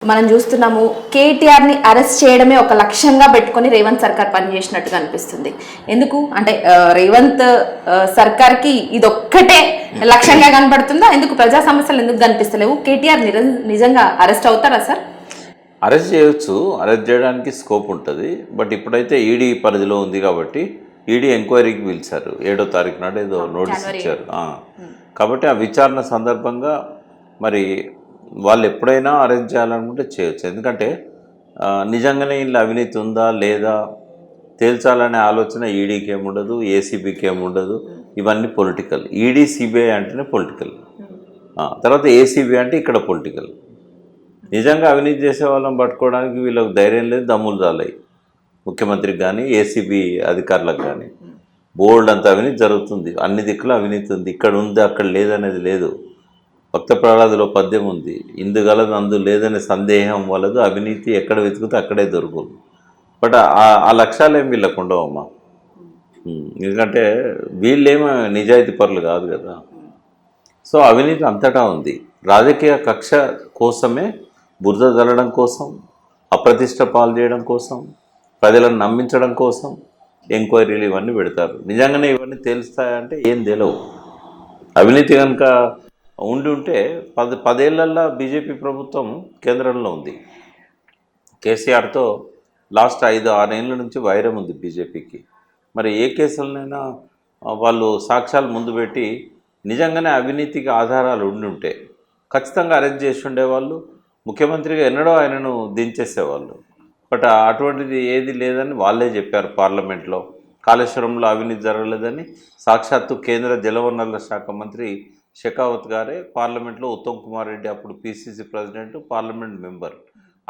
మనం చూస్తున్నాము కేటీఆర్ని అరెస్ట్ చేయడమే ఒక లక్ష్యంగా పెట్టుకొని రేవంత్ సర్కార్ పనిచేసినట్టుగా అనిపిస్తుంది. ఎందుకు అంటే రేవంత్ సర్కార్కి ఇదొక్కటే లక్ష్యంగా కనబడుతుందా? ఎందుకు ప్రజా సమస్యలు ఎందుకు కనిపిస్తలేవు? కేటీఆర్ నిజంగా అరెస్ట్ అవుతారా సార్? అరెస్ట్ చేయొచ్చు, అరెస్ట్ చేయడానికి స్కోప్ ఉంటుంది. బట్ ఇప్పుడైతే ఈడీ పరిధిలో ఉంది కాబట్టి ఈడీ ఎంక్వైరీకి పిలిచారు. 7వ తారీఖు నాడు ఏదో నోటీస్ ఇచ్చారు. కాబట్టి ఆ విచారణ సందర్భంగా మరి వాళ్ళు ఎప్పుడైనా అరెస్ట్ చేయాలనుకుంటే చేయొచ్చు. ఎందుకంటే నిజంగానే ఇంట్లో అవినీతి ఉందా లేదా తేల్చాలనే ఆలోచన ఈడీకి ఏముండదు, ఏసీబీకి ఏముండదు. ఇవన్నీ పొలిటికల్. ఈడీ సిబిఐ అంటేనే పొలిటికల్, తర్వాత ఏసీబీ అంటే ఇక్కడ పొలిటికల్. నిజంగా అవినీతి చేసే వాళ్ళని పట్టుకోవడానికి వీళ్ళకి ధైర్యం లేదు, దమ్ములు రాలాయి. ముఖ్యమంత్రికి కానీ ఏసీబీ అధికారులకు కానీ బోల్డ్ అంత అవినీతి జరుగుతుంది. అన్ని దిక్కులు అవినీతి ఉంది. ఇక్కడ ఉంది అక్కడ లేదనేది లేదు. భక్త ప్రహ్లాదులో పద్యం ఉంది, ఇందుగలదు అందు లేదనే సందేహం వలదు, అవినీతి ఎక్కడ వెతుకుతే అక్కడే దొరుకుతుంది. బట్ ఆ లక్ష్యాలు ఏమి వీళ్ళకు ఉండవమ్మా. ఎందుకంటే వీళ్ళేమో నిజాయితీ పరులు కాదు కదా. సో అవినీతి అంతటా ఉంది. రాజకీయ కక్ష కోసమే, బురద జల్లడం కోసం, అప్రతిష్ట పాలు చేయడం కోసం, ప్రజలను నమ్మించడం కోసం ఎంక్వైరీలు ఇవన్నీ పెడతారు. నిజంగానే ఇవన్నీ తేలుస్తాయంటే ఏం తెలియవు. అవినీతి కనుక ఉంటే 10 ఏళ్లలో బీజేపీ ప్రభుత్వం కేంద్రంలో ఉంది. కేసీఆర్తో లాస్ట్ 5-6 ఏళ్ళ నుంచి వైరం ఉంది బీజేపీకి. మరి ఏ కేసులనైనా వాళ్ళు సాక్ష్యాలు ముందు పెట్టి నిజంగానే అవినీతికి ఆధారాలు ఉంటే ఖచ్చితంగా అరెస్ట్ చేసి ఉండేవాళ్ళు. ముఖ్యమంత్రిగా ఎన్నడో ఆయనను దించేసేవాళ్ళు. బట్ అటువంటిది ఏది లేదని వాళ్ళే చెప్పారు పార్లమెంట్లో. కాళేశ్వరంలో అవినీతి జరగలేదని సాక్షాత్తు కేంద్ర జలవనరుల శాఖ మంత్రి షెకావత్ గారే పార్లమెంట్లో, ఉత్తమ్ కుమార్ రెడ్డి అప్పుడు పీసీసీ ప్రెసిడెంట్, పార్లమెంట్ మెంబర్,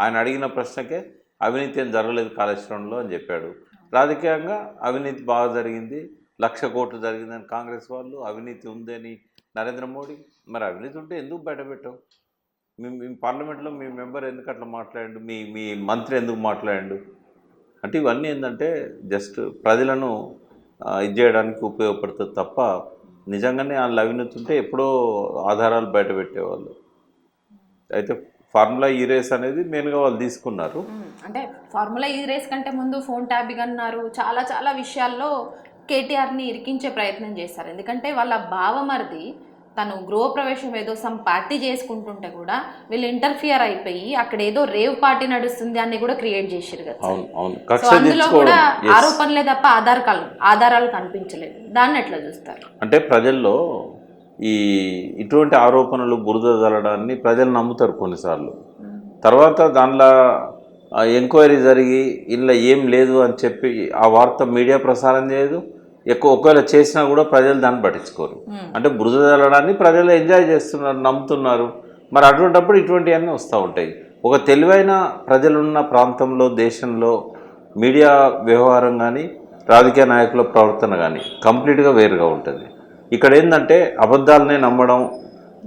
ఆయన అడిగిన ప్రశ్నకే అవినీతి ఏం జరగలేదు కాళేశ్వరంలో అని చెప్పాడు. రాజకీయంగా అవినీతి బాగా జరిగింది, 1,00,000 కోట్లు జరిగిందని కాంగ్రెస్ వాళ్ళు, అవినీతి ఉందని నరేంద్ర మోడీ. మరి అవినీతి ఉంటే ఎందుకు బయటపెట్టావు? మీ పార్లమెంట్లో మీ మెంబర్ ఎందుకు అట్లా మాట్లాడాడు, మీ మంత్రి ఎందుకు మాట్లాడాడు అంటే ఇవన్నీ ఏంటంటే జస్ట్ ప్రజలను ఇది చేయడానికి ఉపయోగపడుతుంది తప్ప నిజంగానే వాళ్ళు అవినీతి ఉంటే ఎప్పుడో ఆధారాలు బయట పెట్టేవాళ్ళు. అయితే ఫార్ములా ఈ రేస్ అనేది మెయిన్గా వాళ్ళు తీసుకున్నారు. అంటే ఫార్ములా ఈ రేస్ కంటే ముందు ఫోన్ ట్యాపింగ్ అన్నారు. చాలా చాలా విషయాల్లో కేటీఆర్ని ఇరికించే ప్రయత్నం చేశారు. ఎందుకంటే వాళ్ళ బావమరిది తను గృహప్రవేశం ఏదో సమ్ పార్టీ చేసుకుంటుంటే కూడా వీళ్ళు ఇంటర్ఫియర్ అయిపోయి అక్కడ ఏదో రేవ్ పార్టీ నడుస్తుంది అని కూడా క్రియేట్ చేశారు కదా. సో అందులో కూడా ఆరోపణలే తప్ప ఆధారాలు కనిపించలేదు. దాన్ని ఎట్లా చూస్తారు? అంటే ప్రజల్లో ఇటువంటి ఆరోపణలు బురద జల్లడాన్ని ప్రజలు నమ్ముతారు కొన్నిసార్లు. తర్వాత దానిలో ఎంక్వైరీ జరిగి ఇలా ఏం లేదు అని చెప్పి ఆ వార్త మీడియా ప్రసారం చేయదు. ఒకవేళ చేసినా కూడా ప్రజలు దాన్ని పట్టించుకోరు. అంటే బురద జల్లడాన్ని ప్రజలు ఎంజాయ్ చేస్తున్నారు, నమ్ముతున్నారు. మరి అటువంటిప్పుడు ఇటువంటివన్నీ వస్తూ ఉంటాయి. ఒక తెలివైన ప్రజలున్న ప్రాంతంలో, దేశంలో మీడియా వ్యవహారం కానీ రాజకీయ నాయకుల ప్రవర్తన కానీ కంప్లీట్గా వేరుగా ఉంటుంది. ఇక్కడ ఏంటంటే అబద్ధాలనే నమ్మడం,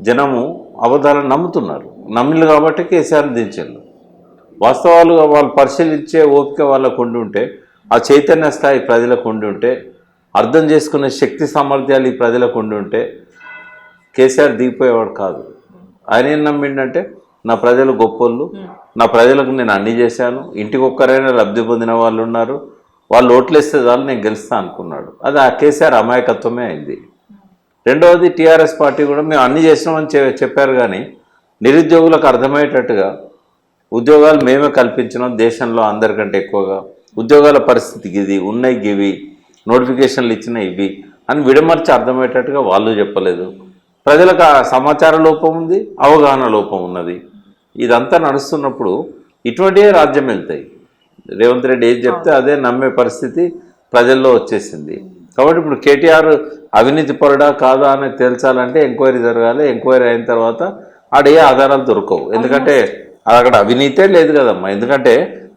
జనము అబద్ధాలను నమ్ముతున్నారు. నమ్మిలు కాబట్టి కేసీఆర్ని దించారు. వాస్తవాలుగా వాళ్ళు పరిశీలించే ఓపిక వాళ్ళకు ఉండి ఉంటే, ఆ చైతన్య స్థాయి ప్రజలకు ఉండి ఉంటే, అర్థం చేసుకునే శక్తి సామర్థ్యాలు ఈ ప్రజలకు ఉండి ఉంటే కేసీఆర్ దిగిపోయేవాడు కాదు. ఆయన ఏం నమ్మిండంటే నా ప్రజలు గొప్పోళ్ళు, నా ప్రజలకు నేను అన్నీ చేశాను, ఇంటికి ఒక్కరైనా లబ్ధి పొందిన వాళ్ళు ఉన్నారు, వాళ్ళు ఓట్లేస్తే చాలు నేను గెలుస్తా అనుకున్నాడు. అది ఆ కేసీఆర్ అమాయకత్వమే అయింది. రెండవది టీఆర్ఎస్ పార్టీ కూడా మేము అన్నీ చేసినామని చెప్పారు కానీ నిరుద్యోగులకు అర్థమయ్యేటట్టుగా ఉద్యోగాలు మేమే కల్పించినాం దేశంలో అందరికంటే ఎక్కువగా, ఉద్యోగాల పరిస్థితికి ఇది ఉన్నాయి, ఇవి నోటిఫికేషన్లు ఇచ్చిన ఇవి అని విడమర్చి అర్థమయ్యేటట్టుగా వాళ్ళు చెప్పలేదు. ప్రజలకు ఆ సమాచార లోపం ఉంది, అవగాహన లోపం ఉన్నది. ఇదంతా నడుస్తున్నప్పుడు ఇటువంటివే రాజ్యం వెళ్తాయి. రేవంత్ రెడ్డి ఏది చెప్తే అదే నమ్మే పరిస్థితి ప్రజల్లో వచ్చేసింది. కాబట్టి ఇప్పుడు కేటీఆర్ అవినీతి పరుడా కాదా అని తేల్చాలంటే ఎంక్వైరీ జరగాలి. ఎంక్వైరీ అయిన తర్వాత ఆడే ఆధారాలు దొరకవు. ఎందుకంటే అక్కడ అవినీతే లేదు కదమ్మా. ఎందుకంటే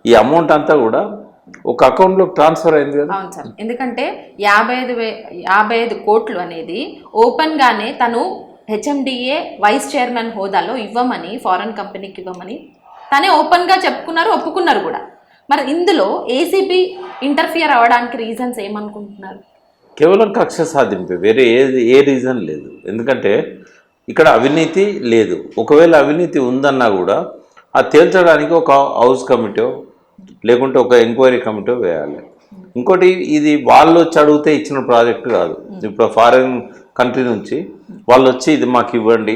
ఈ అమౌంట్ అంతా కూడా ఒక అకౌంట్లోకి ట్రాన్స్ఫర్ అయింది కదా. అవును సార్. ఎందుకంటే 55 కోట్లు అనేది ఓపెన్గానే తను హెచ్ఎండిఏ వైస్ చైర్మన్ హోదాలో ఇవ్వమని, ఫారెన్ కంపెనీకి ఇవ్వమని తనే ఓపెన్గా చెప్పుకున్నారు, ఒప్పుకున్నారు కూడా. మరి ఇందులో ఏసీబీ ఇంటర్ఫియర్ అవ్వడానికి రీజన్స్ ఏమనుకుంటున్నారు? కేవలం కక్ష సాధింపే, వేరే ఏ రీజన్ లేదు. ఎందుకంటే ఇక్కడ అవినీతి లేదు. ఒకవేళ అవినీతి ఉందన్నా కూడా అది తేల్చడానికి ఒక హౌస్ కమిటీ లేకుంటే ఒక ఎంక్వైరీ కమిటీ వేయాలి. ఇంకోటి ఇది వాళ్ళు వచ్చి అడిగితే ఇచ్చిన ప్రాజెక్ట్ కాదు. ఇప్పుడు ఫారిన్ కంట్రీ నుంచి వాళ్ళు వచ్చి ఇది మాకు ఇవ్వండి,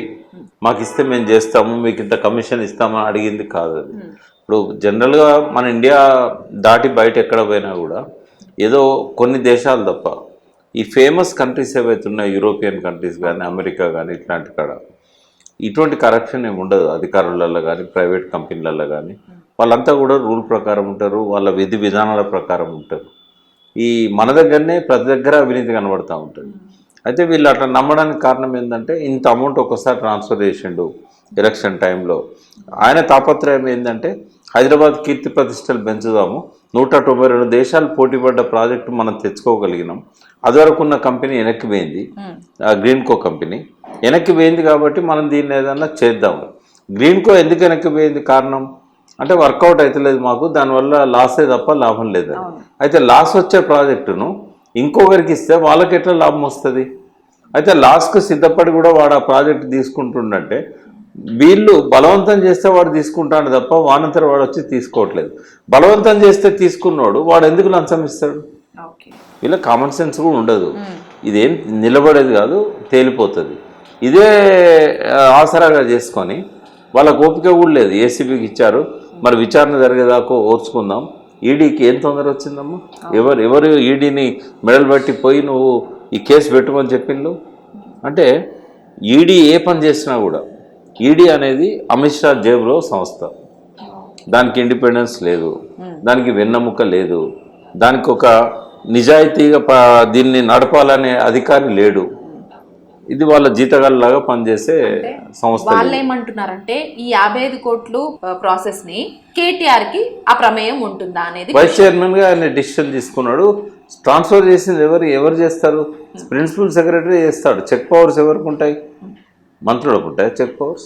మాకు ఇస్తే మేము చేస్తాము, మీకు ఇంత కమిషన్ ఇస్తామని అడిగింది కాదు అది. ఇప్పుడు జనరల్గా మన ఇండియా దాటి బయట ఎక్కడ పోయినా కూడా ఏదో కొన్ని దేశాలు తప్ప ఈ ఫేమస్ కంట్రీస్ ఏవైతే ఉన్నాయో యూరోపియన్ కంట్రీస్ కానీ అమెరికా కానీ ఇట్లాంటి కాడ ఇటువంటి కరప్షన్ ఏమి ఉండదు. అధికారులలో కానీ ప్రైవేట్ కంపెనీలలో కానీ వాళ్ళంతా కూడా రూల్ ప్రకారం ఉంటారు, వాళ్ళ విధి విధానాల ప్రకారం ఉంటారు. ఈ మన దగ్గరనే ప్రతి దగ్గర అవినీతి కనబడుతూ ఉంటుంది. అయితే వీళ్ళు అట్లా నమ్మడానికి కారణం ఏంటంటే ఇంత అమౌంట్ ఒకసారి ట్రాన్స్ఫర్ చేసిండు ఎలక్షన్ టైంలో. ఆయన తాపత్రయం ఏంటంటే హైదరాబాద్ కీర్తి ప్రతిష్టలు పెంచుదాము, 192 దేశాలు పోటీపడ్డ ప్రాజెక్టు మనం తెచ్చుకోగలిగినాం. అదివరకు ఉన్న కంపెనీ వెనక్కి పోయింది, గ్రీన్కో కంపెనీ వెనక్కి పోయింది కాబట్టి మనం దీన్ని ఏదన్నా చేద్దాము. గ్రీన్కో ఎందుకు వెనక్కి పోయింది కారణం అంటే వర్కౌట్ అవుతలేదు మాకు, దానివల్ల లాసే తప్ప లాభం లేదని. అయితే లాస్ వచ్చే ప్రాజెక్టును ఇంకొకరికి ఇస్తే వాళ్ళకి ఎట్లా లాభం వస్తుంది? అయితే లాస్కు సిద్ధపడి కూడా వాడు ఆ ప్రాజెక్ట్ తీసుకుంటుండంటే వీళ్ళు బలవంతం చేస్తే వాడు తీసుకుంటాడు తప్ప వానంతర వాడు వచ్చి తీసుకోవట్లేదు. బలవంతం చేస్తే తీసుకున్నాడు వాడు ఎందుకు లంచం ఇస్తాడు? వీళ్ళ కామన్ సెన్స్ కూడా ఉండదు. ఇదేం నిలబడేది కాదు, తేలిపోతుంది. ఇదే ఆసరాగా చేసుకొని వాళ్ళకు ఓపిక కూడా లేదు. ఏసీబీకి ఇచ్చారు, మరి విచారణ జరిగేదాకా ఓర్చుకుందాం. ఈడీకి ఏం తొందర వచ్చిందమ్మా? ఎవరు ఈడీని మెడల్ బట్టి పోయి నువ్వు ఈ కేసు పెట్టుమని చెప్పిండు అంటే ఈడీ ఏ పని చేసినా కూడా ఈడీ అనేది అమిత్ షా జేబులో సంస్థ. దానికి ఇండిపెండెన్స్ లేదు, దానికి వెన్నెముక లేదు, దానికి ఒక నిజాయితీగా దీన్ని నడపాలనే అధికారి లేడు. ఇది వాళ్ళ జీతగాళ్ళలాగా పనిచేసే సంస్థ. వాళ్ళు ఏమంటున్నారంటే ఈ 55 కోట్లు ప్రాసెస్ ని కేటీఆర్ కి ఆ ప్రమేయం ఉంటుందా అనేది. వైస్ చైర్మన్ గా ఆయన డిసిషన్ తీసుకున్నాడు. ట్రాన్స్ఫర్ చేసింది ఎవరు చేస్తారు? ప్రిన్సిపల్ సెక్రటరీ చేస్తాడు. చెక్ పవర్స్ ఎవరికి ఉంటాయి? మంత్రులకు ఉంటాయి చెక్ పవర్స్.